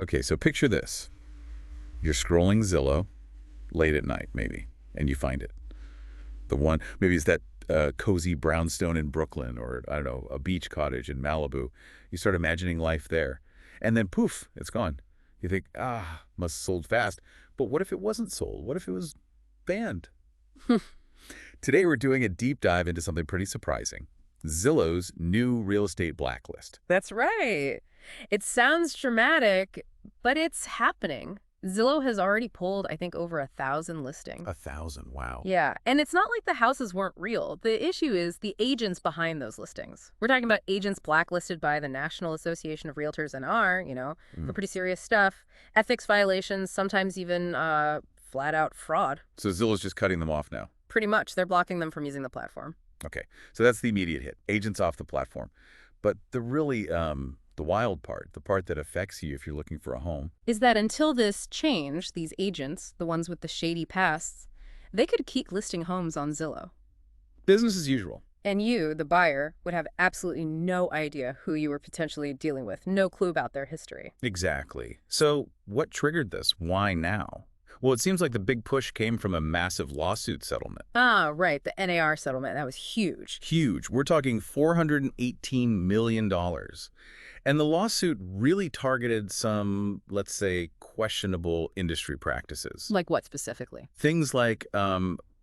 Okay, so picture this. You're scrolling Zillow late at night, maybe, and you find it. The one, maybe it's that cozy brownstone in Brooklyn, or, I don't know, a beach cottage in Malibu. You start imagining life there. And then poof, it's gone. You think, must have sold fast. But what if it wasn't sold? What if it was banned? Today we're doing a deep dive into something pretty surprising. Zillow's new real estate blacklist. That's right. It sounds dramatic, but it's happening. Zillow has already pulled, I think, over 1,000 listings. 1,000, wow. Yeah, and it's not like the houses weren't real. The issue is the agents behind those listings. We're talking about agents blacklisted by the National Association of Realtors and for pretty serious stuff. Ethics violations, sometimes even flat-out fraud. So Zillow's just cutting them off now. Pretty much. They're blocking them from using the platform. Okay, so that's the immediate hit. Agents off the platform. But the really, the wild part, the part that affects you if you're looking for a home, Is that until this change, these agents, the ones with the shady pasts, they could keep listing homes on Zillow. business as usual. And you, the buyer, would have absolutely no idea who you were potentially dealing with, no clue about their history. Exactly. So what triggered this? Why now? Well, it seems like the big push came from a massive lawsuit settlement. Ah, right, the NAR settlement. That was huge. Huge. We're talking $418 million. And the lawsuit really targeted some, let's say, questionable industry practices. Like what specifically? Things like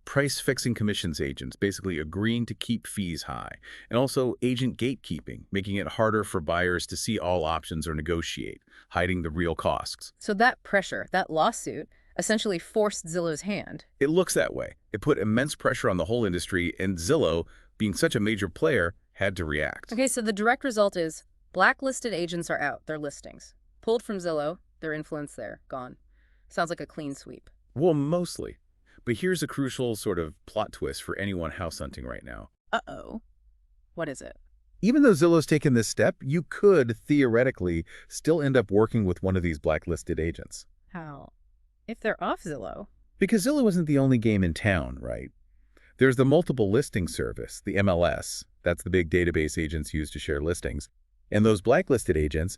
price-fixing commissions agents, basically agreeing to keep fees high, and also agent gatekeeping, making it harder for buyers to see all options or negotiate, hiding the real costs. So that pressure, that lawsuit, essentially forced Zillow's hand. It looks that way. It put immense pressure on the whole industry, and Zillow, being such a major player, had to react. Okay, so the direct result is blacklisted agents are out, their listings. Pulled from Zillow, their influence there, gone. Sounds like a clean sweep. Well, mostly. But here's a crucial sort of plot twist for anyone house hunting right now. Uh-oh. What is it? Even though Zillow's taken this step, you could, theoretically, still end up working with one of these blacklisted agents. How? If they're off Zillow. Because Zillow isn't the only game in town, right? There's the multiple listing service, the MLS. That's the big database agents use to share listings. And those blacklisted agents,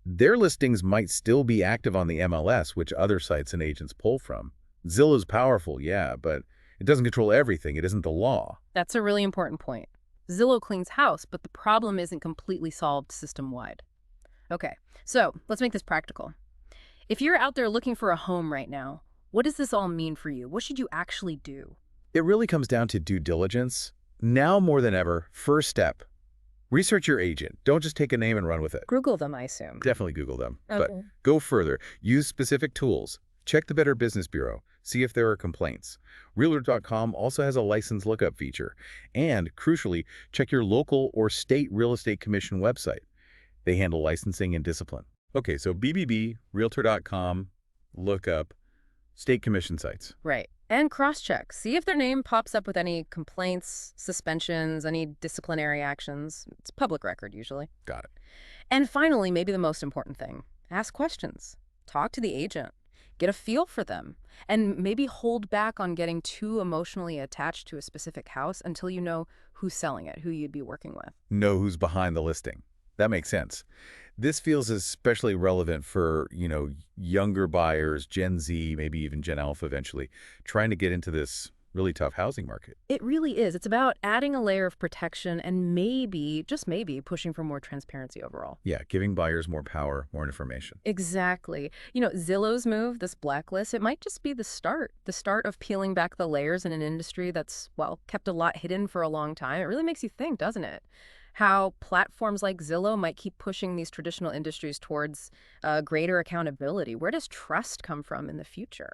their listings might still be active on the MLS, which other sites and agents pull from. Zillow's powerful, yeah, but it doesn't control everything. It isn't the law. That's a really important point. Zillow cleans house, but the problem isn't completely solved system-wide. Okay, so let's make this practical. If you're out there looking for a home right now, what does this all mean for you? What should you actually do? It really comes down to due diligence. Now more than ever, first step, research your agent. Don't just take a name and run with it. Google them, I assume. Definitely Google them. Okay. But go further. Use specific tools. Check the Better Business Bureau. See if there are complaints. Realtor.com also has a license lookup feature. And, crucially, check your local or state real estate commission website. They handle licensing and discipline. Okay, so BBB, Realtor.com, lookup, state commission sites. Right. And cross-check. See if their name pops up with any complaints, suspensions, any disciplinary actions. It's public record, usually. Got it. And finally, maybe the most important thing, ask questions. Talk to the agent. Get a feel for them. And maybe hold back on getting too emotionally attached to a specific house until you know who's selling it, who you'd be working with. Know who's behind the listing. That makes sense. This feels especially relevant for, younger buyers, Gen Z, maybe even Gen Alpha eventually, trying to get into this really tough housing market. It really is. It's about adding a layer of protection and maybe, just maybe, pushing for more transparency overall. Yeah, giving buyers more power, more information. Exactly. Zillow's move, this blacklist, it might just be the start of peeling back the layers in an industry that's, kept a lot hidden for a long time. It really makes you think, doesn't it? How platforms like Zillow might keep pushing these traditional industries towards greater accountability. Where does trust come from in the future?